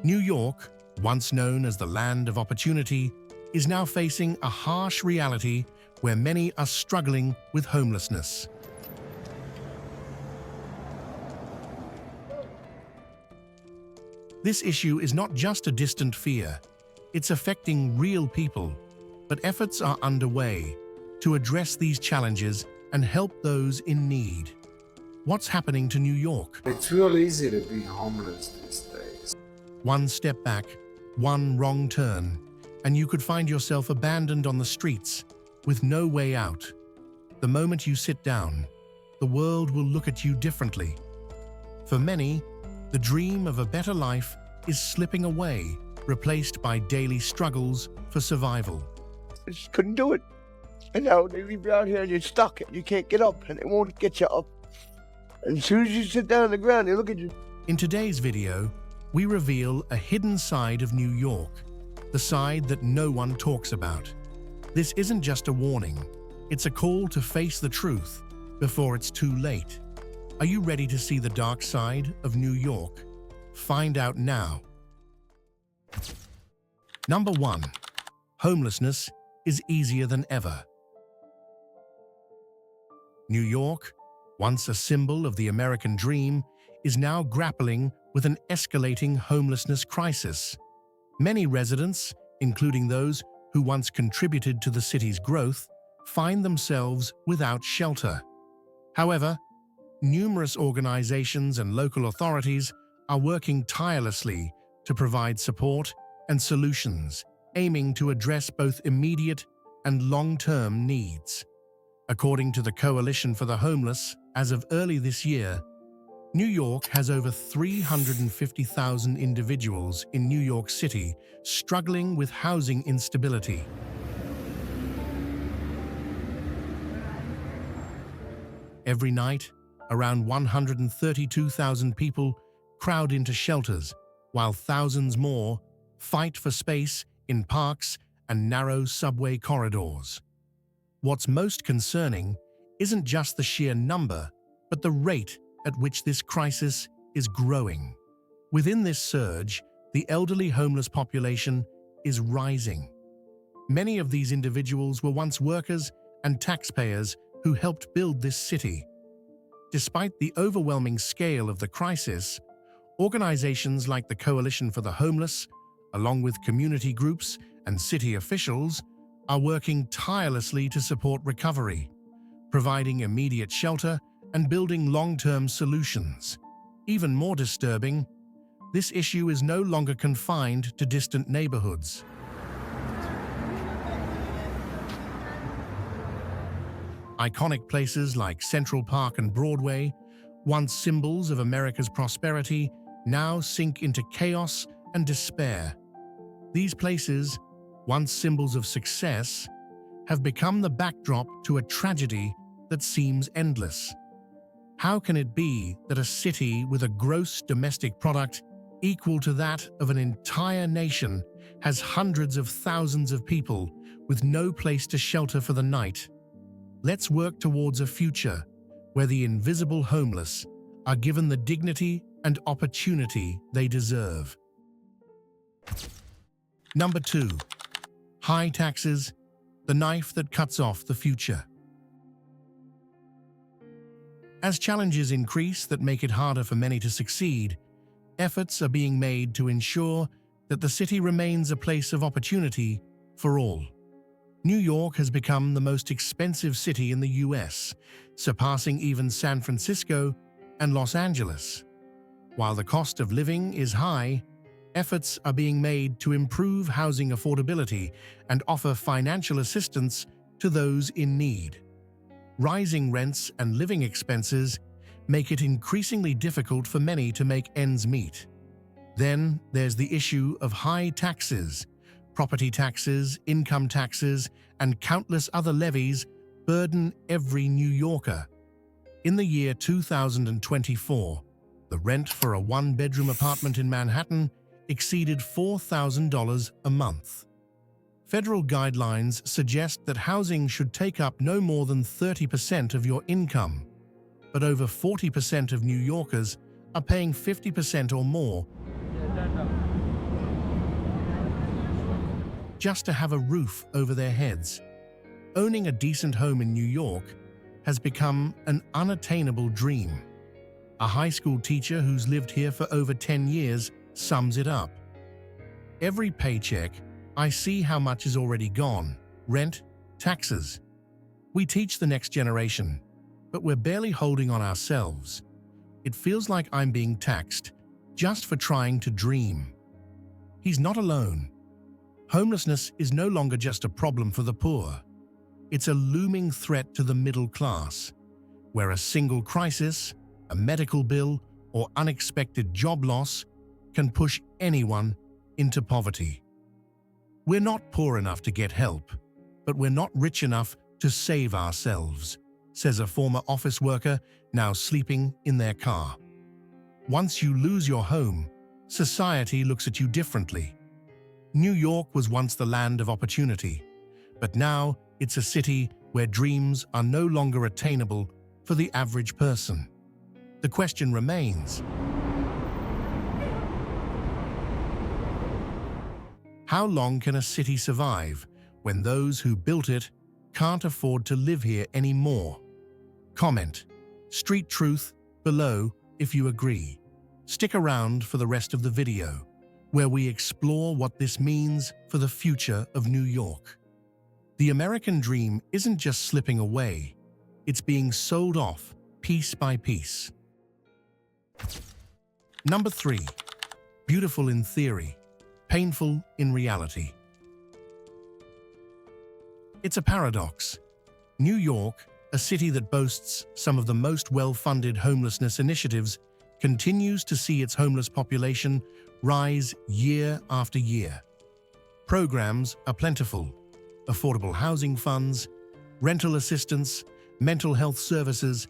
New York, once known as the land of opportunity, is now facing a harsh reality where many are struggling with homelessness. This issue is not just a distant fear, it's affecting real people, but efforts are underway to address these challenges and help those in need. What's happening to New York? It's real easy to be homeless these days. One step back, one wrong turn, and you could find yourself abandoned on the streets with no way out. The moment you sit down, the world will look at you differently. For many, the dream of a better life is slipping away, replaced by daily struggles for survival. I just couldn't do it. And now they leave you out here and you're stuck and you can't get up and they won't get you up. And as soon as you sit down on the ground, they look at you. In today's video, we reveal a hidden side of New York, the side that no one talks about. This isn't just a warning, it's a call to face the truth before it's too late. Are you ready to see the dark side of New York? Find out now. Number 1. Homelessness is easier than ever. New York, once a symbol of the American dream, is now grappling with an escalating homelessness crisis. Many residents, including those who once contributed to the city's growth, find themselves without shelter. However, numerous organizations and local authorities are working tirelessly to provide support and solutions, aiming to address both immediate and long-term needs. According to the Coalition for the Homeless, as of early this year, New York has over 350,000 individuals in New York City struggling with housing instability. Every night, around 132,000 people crowd into shelters, while thousands more fight for space in parks and narrow subway corridors. What's most concerning isn't just the sheer number, but the rate at which this crisis is growing. Within this surge, the elderly homeless population is rising. Many of these individuals were once workers and taxpayers who helped build this city. Despite the overwhelming scale of the crisis, organizations like the Coalition for the Homeless, along with community groups and city officials, are working tirelessly to support recovery, providing immediate shelter and building long-term solutions. Even more disturbing, this issue is no longer confined to distant neighborhoods. Iconic places like Central Park and Broadway, once symbols of America's prosperity, now sink into chaos and despair. These places, once symbols of success, have become the backdrop to a tragedy that seems endless. How can it be that a city with a gross domestic product equal to that of an entire nation has hundreds of thousands of people with no place to shelter for the night? Let's work towards a future where the invisible homeless are given the dignity and opportunity they deserve. Number 2. High taxes, the knife that cuts off the future. As challenges increase that make it harder for many to succeed, efforts are being made to ensure that the city remains a place of opportunity for all. New York has become the most expensive city in the US, surpassing even San Francisco and Los Angeles. While the cost of living is high, efforts are being made to improve housing affordability and offer financial assistance to those in need. Rising rents and living expenses make it increasingly difficult for many to make ends meet. Then there's the issue of high taxes. Property taxes, income taxes, and countless other levies burden every New Yorker. In the year 2024, the rent for a one-bedroom apartment in Manhattan exceeded $4,000 a month. Federal guidelines suggest that housing should take up no more than 30% of your income, but over 40% of New Yorkers are paying 50% or more. just to have a roof over their heads. Owning a decent home in New York has become an unattainable dream. A high school teacher who's lived here for over 10 years sums it up. Every paycheck, I see how much is already gone. Rent, taxes. We teach the next generation, but we're barely holding on ourselves. It feels like I'm being taxed just for trying to dream. He's not alone. Homelessness is no longer just a problem for the poor. It's a looming threat to the middle class, where a single crisis, a medical bill, or unexpected job loss can push anyone into poverty. We're not poor enough to get help, but we're not rich enough to save ourselves, says a former office worker now sleeping in their car. Once you lose your home, society looks at you differently. New York was once the land of opportunity, but now it's a city where dreams are no longer attainable for the average person. The question remains: how long can a city survive when those who built it can't afford to live here anymore? Comment Street Truth below if you agree. Stick around for the rest of the video, where we explore what this means for the future of New York. The American dream isn't just slipping away, it's being sold off piece by piece. Number 3. Beautiful in theory, painful in reality. It's a paradox. New York, a city that boasts some of the most well-funded homelessness initiatives, continues to see its homeless population rise year after year. Programs are plentiful: affordable housing funds, rental assistance, mental health services,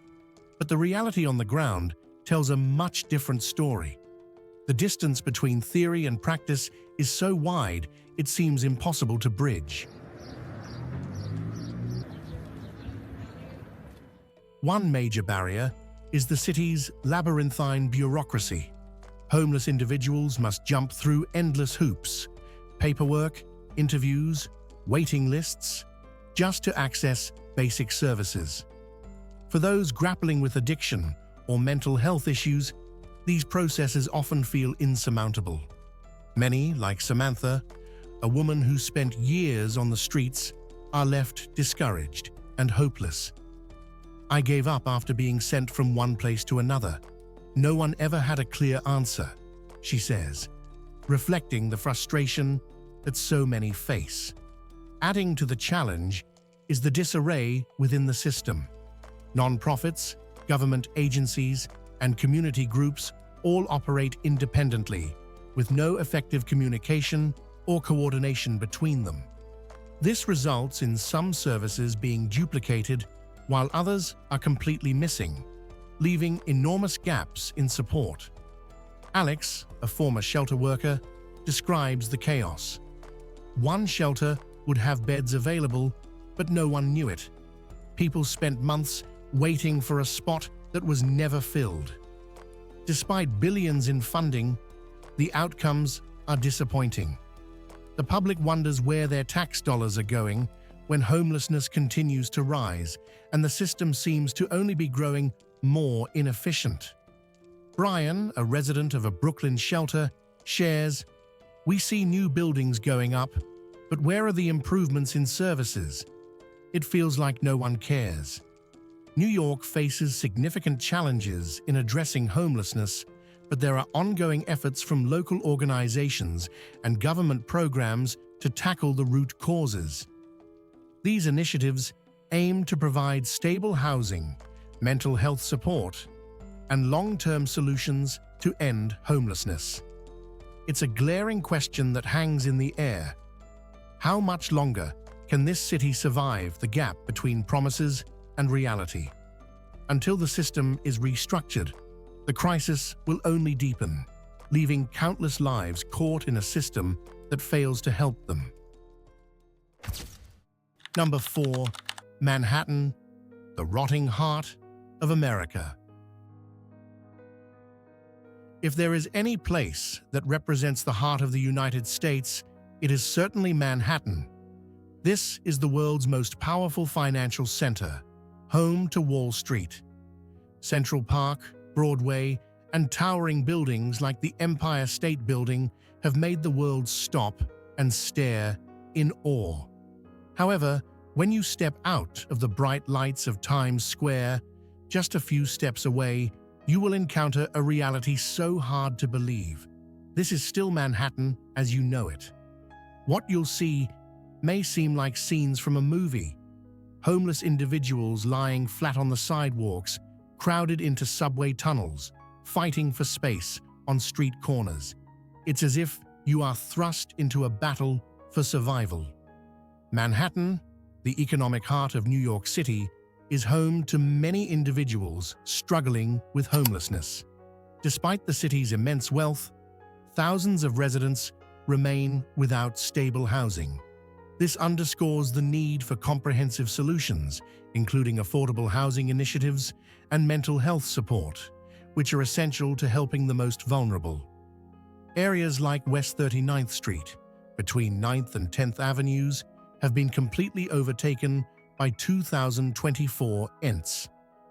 but the reality on the ground tells a much different story. The distance between theory and practice is so wide it seems impossible to bridge. One major barrier is the city's labyrinthine bureaucracy. Homeless individuals must jump through endless hoops: paperwork, interviews, waiting lists, just to access basic services. For those grappling with addiction or mental health issues, these processes often feel insurmountable. Many, like Samantha, a woman who spent years on the streets, are left discouraged and hopeless. "I gave up after being sent from one place to another. No one ever had a clear answer," she says, reflecting the frustration that so many face. Adding to the challenge is the disarray within the system. Non-profits, government agencies, and community groups all operate independently, with no effective communication or coordination between them. This results in some services being duplicated while others are completely missing, leaving enormous gaps in support. Alex, a former shelter worker, describes the chaos. One shelter would have beds available, but no one knew it. People spent months waiting for a spot that was never filled. Despite billions in funding, the outcomes are disappointing. The public wonders where their tax dollars are going when homelessness continues to rise and the system seems to only be growing more inefficient. Brian, a resident of a Brooklyn shelter, shares, "We see new buildings going up, but where are the improvements in services? It feels like no one cares." New York faces significant challenges in addressing homelessness, but there are ongoing efforts from local organizations and government programs to tackle the root causes. These initiatives aim to provide stable housing, mental health support, and long-term solutions to end homelessness. It's a glaring question that hangs in the air. How much longer can this city survive the gap between promises and reality? Until the system is restructured, the crisis will only deepen, leaving countless lives caught in a system that fails to help them. Number 4. Manhattan, the rotting heart of America. If there is any place that represents the heart of the United States, it is certainly Manhattan. This is the world's most powerful financial center, home to Wall Street. Central Park, Broadway, and towering buildings like the Empire State Building have made the world stop and stare in awe. However, when you step out of the bright lights of Times Square, just a few steps away, you will encounter a reality so hard to believe. This is still Manhattan as you know it. What you'll see may seem like scenes from a movie. Homeless individuals lying flat on the sidewalks, crowded into subway tunnels, fighting for space on street corners. It's as if you are thrust into a battle for survival. Manhattan, the economic heart of New York City, is home to many individuals struggling with homelessness. Despite the city's immense wealth, thousands of residents remain without stable housing. This underscores the need for comprehensive solutions, including affordable housing initiatives and mental health support, which are essential to helping the most vulnerable. Areas like West 39th Street, between 9th and 10th Avenues, have been completely overtaken by 2024 Ents.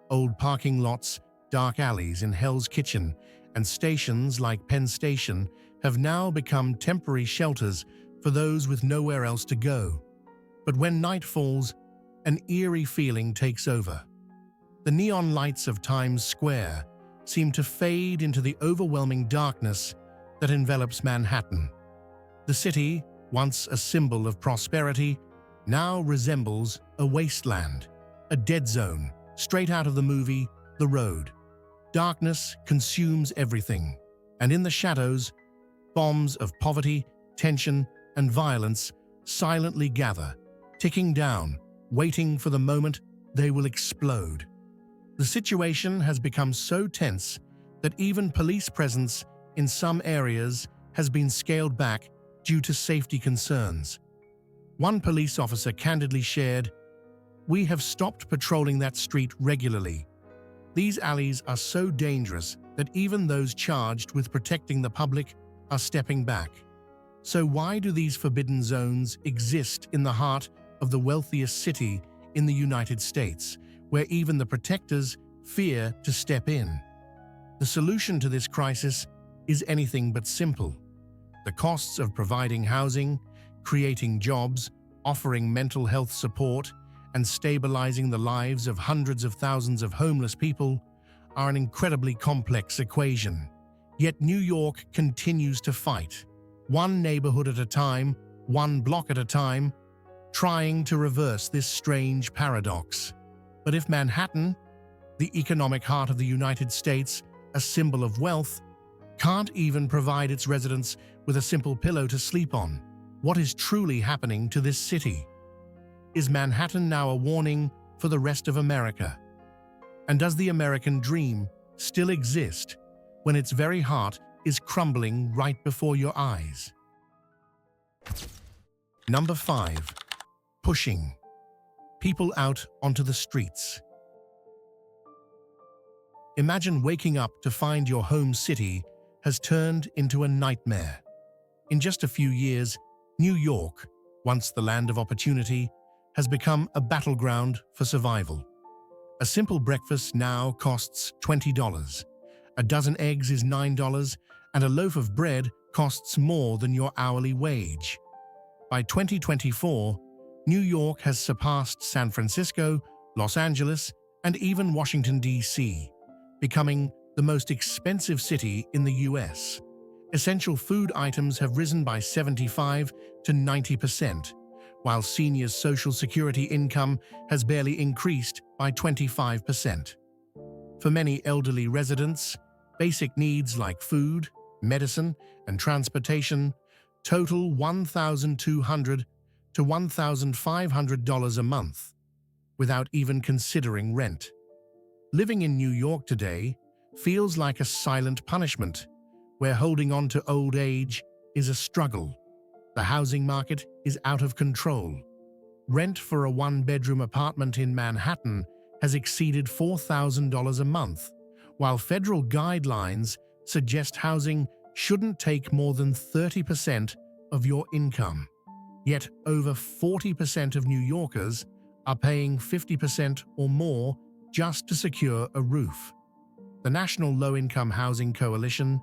Old parking lots, dark alleys in Hell's Kitchen, and stations like Penn Station have now become temporary shelters for those with nowhere else to go. But when night falls, an eerie feeling takes over. The neon lights of Times Square seem to fade into the overwhelming darkness that envelops Manhattan. The city, once a symbol of prosperity, now resembles a wasteland, a dead zone, straight out of the movie The Road. Darkness consumes everything, and in the shadows, bombs of poverty, tension, and violence silently gather, ticking down, waiting for the moment they will explode. The situation has become so tense that even police presence in some areas has been scaled back due to safety concerns. One police officer candidly shared, "We have stopped patrolling that street regularly. These alleys are so dangerous that even those charged with protecting the public are stepping back." So why do these forbidden zones exist in the heart of the wealthiest city in the United States, where even the protectors fear to step in? The solution to this crisis is anything but simple. The costs of providing housing, creating jobs, offering mental health support, and stabilizing the lives of hundreds of thousands of homeless people are an incredibly complex equation. Yet New York continues to fight, one neighborhood at a time, one block at a time, trying to reverse this strange paradox. But if Manhattan, the economic heart of the United States, a symbol of wealth, can't even provide its residents with a simple pillow to sleep on, what is truly happening to this city? Is Manhattan now a warning for the rest of America? And does the American dream still exist when its very heart is crumbling right before your eyes? Number 5. Pushing people out onto the streets. Imagine waking up to find your home city has turned into a nightmare. In just a few years, New York, once the land of opportunity, has become a battleground for survival. A simple breakfast now costs $20, a dozen eggs is $9, and a loaf of bread costs more than your hourly wage. By 2024, New York has surpassed San Francisco, Los Angeles, and even Washington, D.C., becoming the most expensive city in the U.S. Essential food items have risen by 75 to 90%, while seniors' Social Security income has barely increased by 25%. For many elderly residents, basic needs like food, medicine, and transportation total $1,200 to $1,500 a month, without even considering rent. Living in New York today feels like a silent punishment, where holding on to old age is a struggle. The housing market is out of control. Rent for a one-bedroom apartment in Manhattan has exceeded $4,000 a month, while federal guidelines suggest housing shouldn't take more than 30% of your income. Yet over 40% of New Yorkers are paying 50% or more just to secure a roof. The National Low-Income Housing Coalition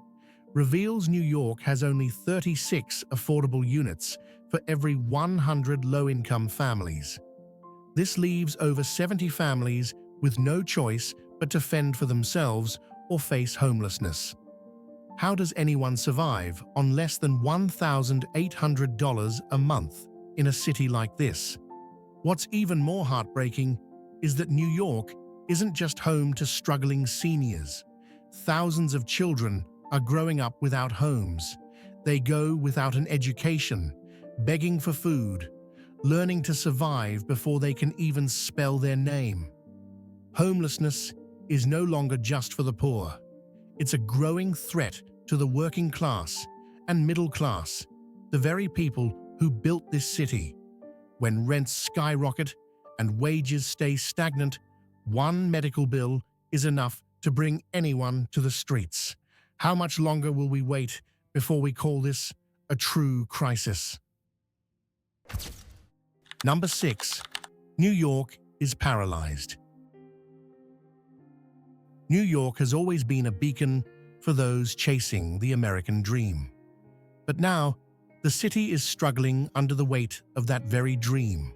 reveals New York has only 36 affordable units for every 100 low-income families. This leaves over 70 families with no choice but to fend for themselves or face homelessness. How does anyone survive on less than $1,800 a month in a city like this? What's even more heartbreaking is that New York isn't just home to struggling seniors. Thousands of children are growing up without homes. They go without an education, begging for food, learning to survive before they can even spell their name. Homelessness is no longer just for the poor. It's a growing threat to the working class and middle class, the very people who built this city. When rents skyrocket and wages stay stagnant, one medical bill is enough to bring anyone to the streets. How much longer will we wait before we call this a true crisis? Number 6. New York is paralyzed. New York has always been a beacon for those chasing the American dream. But now, the city is struggling under the weight of that very dream.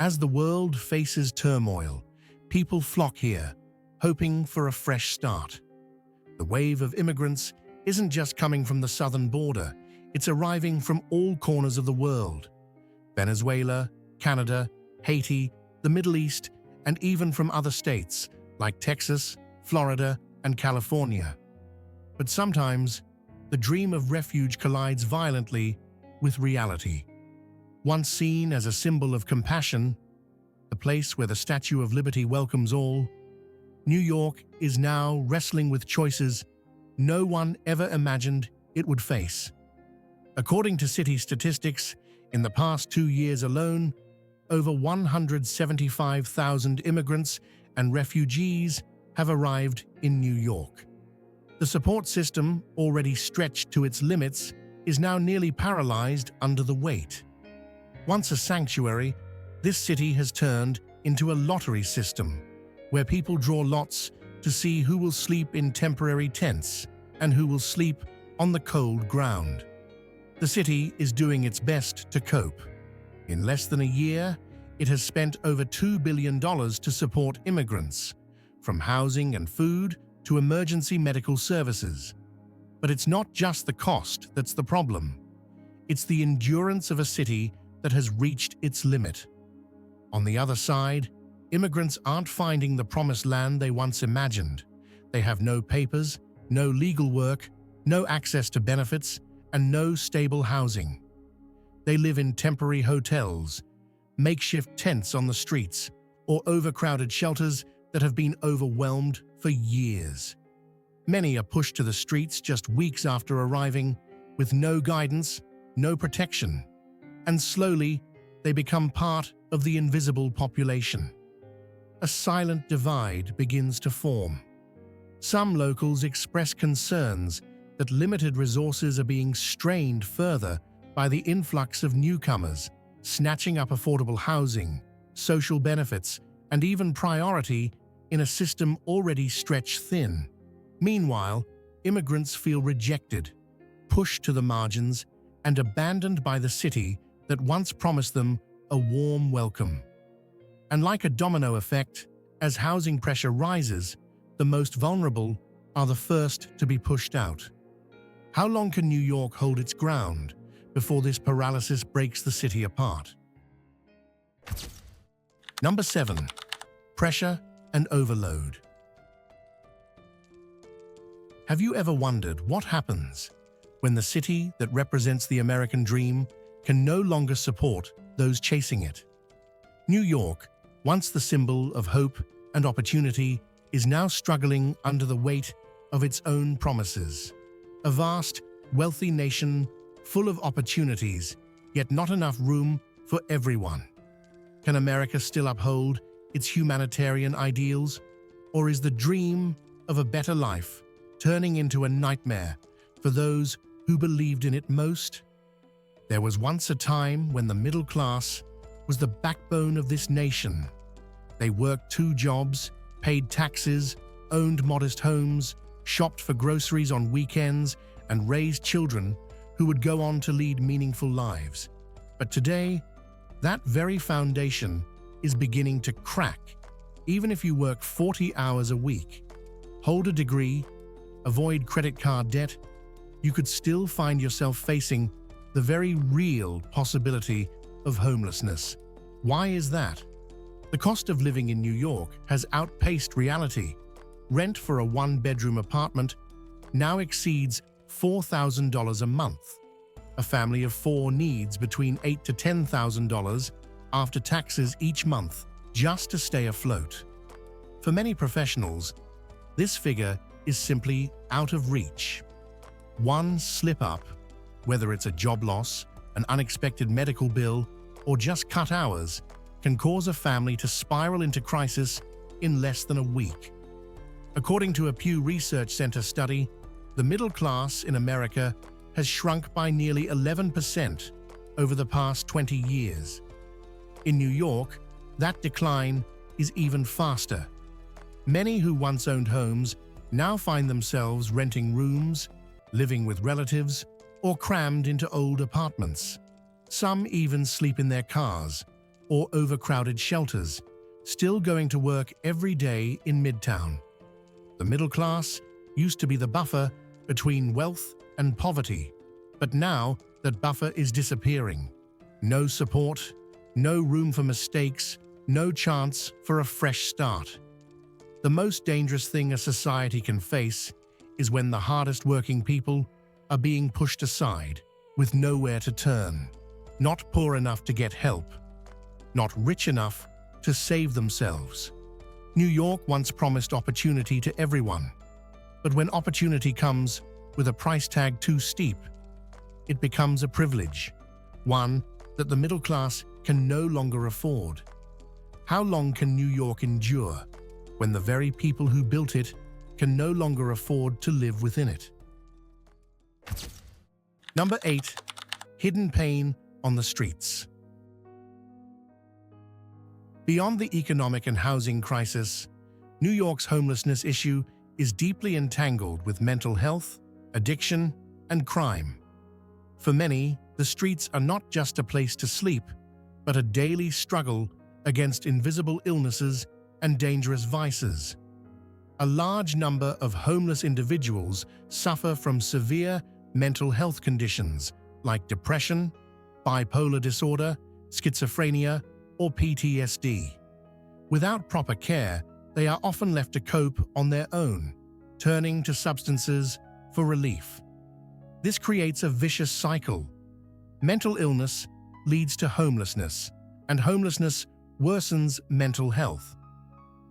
As the world faces turmoil, people flock here, hoping for a fresh start. The wave of immigrants isn't just coming from the southern border, it's arriving from all corners of the world. Venezuela, Canada, Haiti, the Middle East, and even from other states like Texas, Florida, and California. But sometimes, the dream of refuge collides violently with reality. Once seen as a symbol of compassion, the place where the Statue of Liberty welcomes all, New York is now wrestling with choices no one ever imagined it would face. According to city statistics, in the past 2 years alone, over 175,000 immigrants and refugees have arrived in New York. The support system, already stretched to its limits, is now nearly paralyzed under the weight. Once a sanctuary, this city has turned into a lottery system, where people draw lots to see who will sleep in temporary tents and who will sleep on the cold ground. The city is doing its best to cope. In less than a year, it has spent over $2 billion to support immigrants, from housing and food to emergency medical services. But it's not just the cost that's the problem. It's the endurance of a city that has reached its limit. On the other side, immigrants aren't finding the promised land they once imagined. They have no papers, no legal work, no access to benefits, and no stable housing. They live in temporary hotels, makeshift tents on the streets, or overcrowded shelters that have been overwhelmed for years. Many are pushed to the streets just weeks after arriving, with no guidance, no protection, and slowly they become part of the invisible population. A silent divide begins to form. Some locals express concerns that limited resources are being strained further by the influx of newcomers, snatching up affordable housing, social benefits, and even priority in a system already stretched thin. Meanwhile, immigrants feel rejected, pushed to the margins, and abandoned by the city that once promised them a warm welcome. And like a domino effect, as housing pressure rises, the most vulnerable are the first to be pushed out. How long can New York hold its ground before this paralysis breaks the city apart? Number 7. Pressure and overload. Have you ever wondered what happens when the city that represents the American dream can no longer support those chasing it? New York, once the symbol of hope and opportunity, is now struggling under the weight of its own promises. A vast, wealthy nation full of opportunities, yet not enough room for everyone. Can America still uphold its humanitarian ideals, or is the dream of a better life turning into a nightmare for those who believed in it most? There was once a time when the middle class was the backbone of this nation. They worked 2 jobs, paid taxes, owned modest homes, shopped for groceries on weekends, and raised children who would go on to lead meaningful lives. But today, that very foundation is beginning to crack. Even if you work 40 hours a week, hold a degree, avoid credit card debt, you could still find yourself facing the very real possibility of homelessness. Why is that? The cost of living in New York has outpaced reality. Rent for a 1-bedroom apartment now exceeds $4,000 a month. A family of 4 needs between $8,000 to $10,000 after taxes each month just to stay afloat. For many professionals, this figure is simply out of reach. One slip-up, whether it's a job loss, an unexpected medical bill, or just cut hours, can cause a family to spiral into crisis in less than a week. According to a Pew Research Center study, the middle class in America has shrunk by nearly 11% over the past 20 years. In New York, that decline is even faster. Many who once owned homes now find themselves renting rooms, living with relatives, or crammed into old apartments. Some even sleep in their cars or overcrowded shelters, still going to work every day in Midtown. The middle class used to be the buffer between wealth and poverty, but now that buffer is disappearing. No support, no room for mistakes, no chance for a fresh start. The most dangerous thing a society can face is when the hardest working people are being pushed aside with nowhere to turn. Not poor enough to get help, not rich enough to save themselves. New York once promised opportunity to everyone, but when opportunity comes with a price tag too steep, it becomes a privilege, one that the middle class can no longer afford. How long can New York endure when the very people who built it can no longer afford to live within it? Number 8. Hidden pain on the streets. Beyond the economic and housing crisis, New York's homelessness issue is deeply entangled with mental health, addiction, and crime. For many, the streets are not just a place to sleep, but a daily struggle against invisible illnesses and dangerous vices. A large number of homeless individuals suffer from severe mental health conditions like depression, bipolar disorder, schizophrenia, or PTSD. Without proper care, they are often left to cope on their own, turning to substances for relief. This creates a vicious cycle. Mental illness leads to homelessness, and homelessness worsens mental health.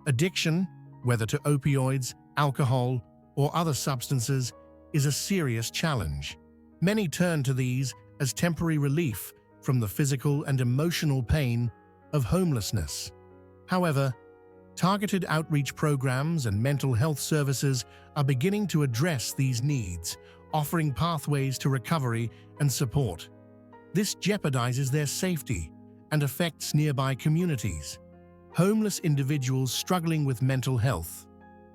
Addiction, whether to opioids, alcohol, or other substances, is a serious challenge. Many turn to these as temporary relief from the physical and emotional pain of homelessness. However, targeted outreach programs and mental health services are beginning to address these needs, offering pathways to recovery and support. This jeopardizes their safety and affects nearby communities. Homeless individuals struggling with mental health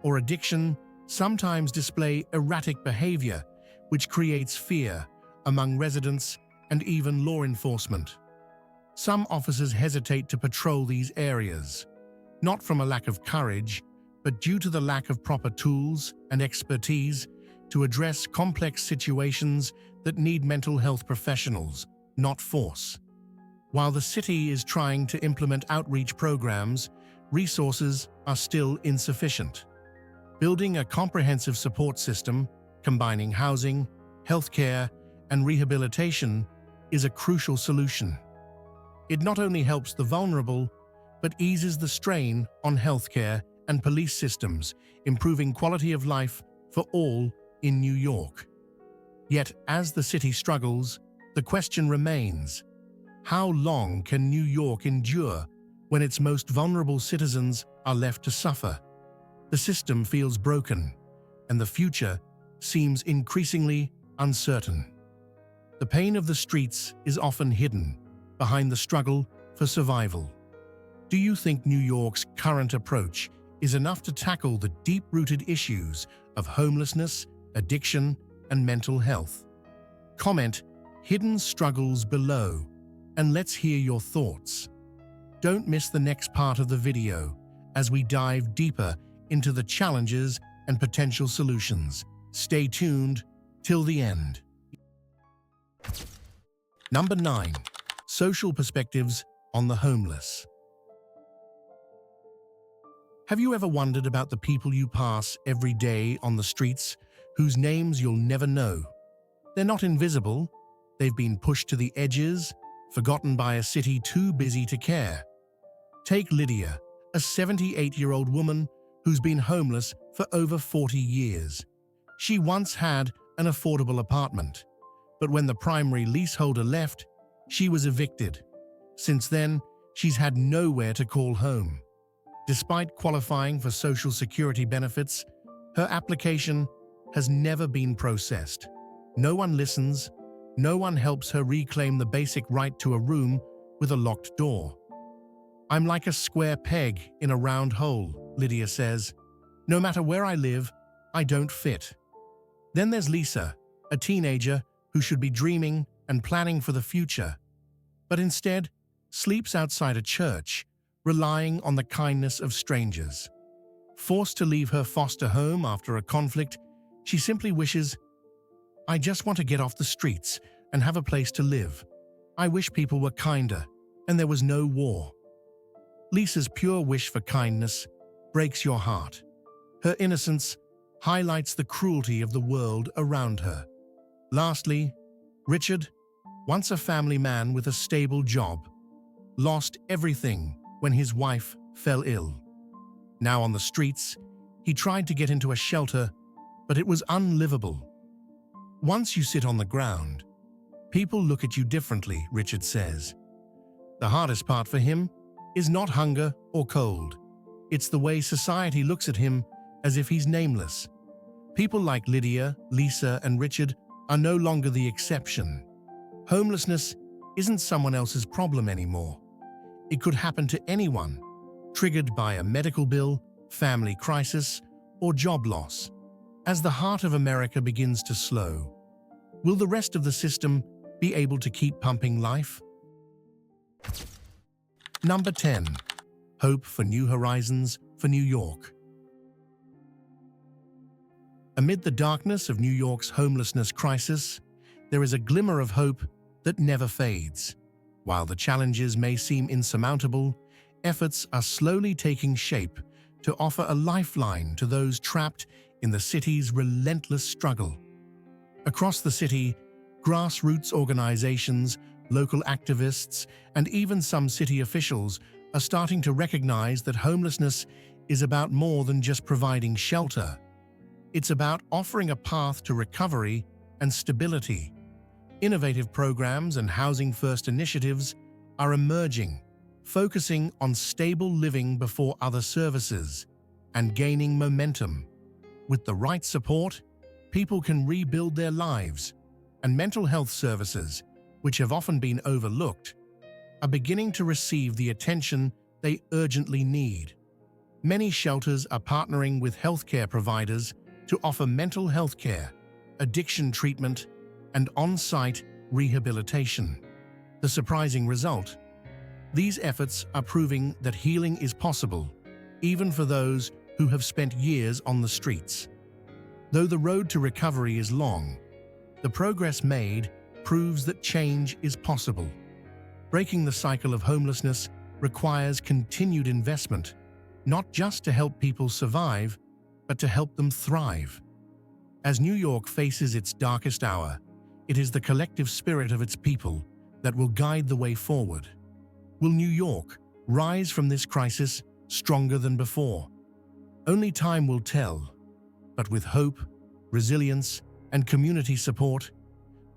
or addiction sometimes display erratic behavior, which creates fear among residents and even law enforcement. Some officers hesitate to patrol these areas, not from a lack of courage, but due to the lack of proper tools and expertise to address complex situations that need mental health professionals, not force. While the city is trying to implement outreach programs, resources are still insufficient. Building a comprehensive support system, combining housing, healthcare, and rehabilitation is a crucial solution. It not only helps the vulnerable, but eases the strain on healthcare and police systems, improving quality of life for all in New York. Yet, as the city struggles, the question remains: how long can New York endure when its most vulnerable citizens are left to suffer? The system feels broken, and the future seems increasingly uncertain. The pain of the streets is often hidden behind the struggle for survival. Do you think New York's current approach is enough to tackle the deep-rooted issues of homelessness, addiction, and mental health? Comment hidden struggles below, and let's hear your thoughts. Don't miss the next part of the video as we dive deeper into the challenges and potential solutions. Stay tuned till the end. Number 9. Social perspectives on the homeless. Have you ever wondered about the people you pass every day on the streets, whose names you'll never know? They're not invisible. They've been pushed to the edges, forgotten by a city too busy to care. Take Lydia, a 78-year-old woman who's been homeless for over 40 years. She once had an affordable apartment, but when the primary leaseholder left, she was evicted. Since then, she's had nowhere to call home. Despite qualifying for Social Security benefits, her application has never been processed. No one listens. No one helps her reclaim the basic right to a room with a locked door. "I'm like a square peg in a round hole," Lydia says. "No matter where I live, I don't fit." Then there's Lisa, a teenager who should be dreaming and planning for the future, but instead sleeps outside a church, relying on the kindness of strangers. Forced to leave her foster home after a conflict, she simply wishes, "I just want to get off the streets and have a place to live. I wish people were kinder and there was no war." Lisa's pure wish for kindness breaks your heart. Her innocence highlights the cruelty of the world around her. Lastly, Richard, once a family man with a stable job, lost everything when his wife fell ill. Now on the streets, he tried to get into a shelter, but it was unlivable. "Once you sit on the ground, people look at you differently," Richard says. The hardest part for him is not hunger or cold. It's the way society looks at him as if he's nameless. People like Lydia, Lisa, and Richard are no longer the exception. Homelessness isn't someone else's problem anymore. It could happen to anyone, triggered by a medical bill, family crisis, or job loss. As the heart of America begins to slow, will the rest of the system be able to keep pumping life? Number 10. Hope for new horizons for New York. Amid the darkness of New York's homelessness crisis, there is a glimmer of hope that never fades. While the challenges may seem insurmountable, efforts are slowly taking shape to offer a lifeline to those trapped in the city's relentless struggle. Across the city, grassroots organizations, local activists, and even some city officials are starting to recognize that homelessness is about more than just providing shelter. It's about offering a path to recovery and stability. Innovative programs and housing-first initiatives are emerging, focusing on stable living before other services and gaining momentum. With the right support, people can rebuild their lives, and mental health services, which have often been overlooked, are beginning to receive the attention they urgently need. Many shelters are partnering with healthcare providers to offer mental health care, addiction treatment, and on-site rehabilitation. The surprising result? These efforts are proving that healing is possible, even for those who have spent years on the streets. Though the road to recovery is long, the progress made proves that change is possible. Breaking the cycle of homelessness requires continued investment, not just to help people survive, but to help them thrive. As New York faces its darkest hour, it is the collective spirit of its people that will guide the way forward. Will New York rise from this crisis stronger than before? Only time will tell, but with hope, resilience, and community support,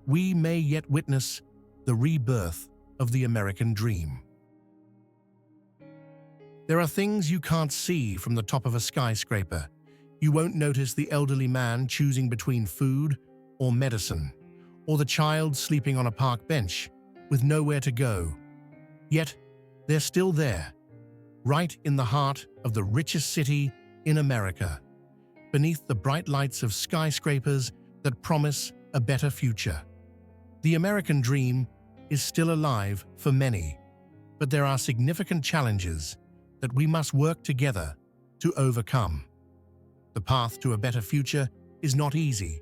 we may yet witness the rebirth of the American dream. There are things you can't see from the top of a skyscraper. You won't notice the elderly man choosing between food or medicine, or the child sleeping on a park bench with nowhere to go. Yet, they're still there, right in the heart of the richest city in America, beneath the bright lights of skyscrapers that promise a better future. The American dream is still alive for many, but there are significant challenges that we must work together to overcome. The path to a better future is not easy,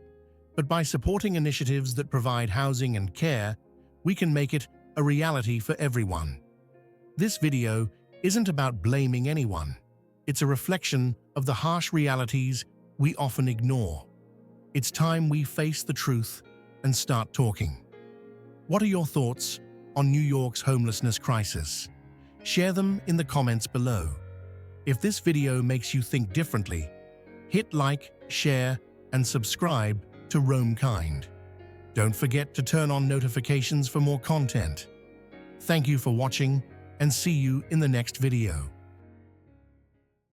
but by supporting initiatives that provide housing and care, we can make it a reality for everyone. This video isn't about blaming anyone. It's a reflection of the harsh realities we often ignore. It's time we face the truth and start talking. What are your thoughts on New York's homelessness crisis? Share them in the comments below. If this video makes you think differently, hit like, share, and subscribe to Roam Kind. Don't forget to turn on notifications for more content. Thank you for watching, and see you in the next video.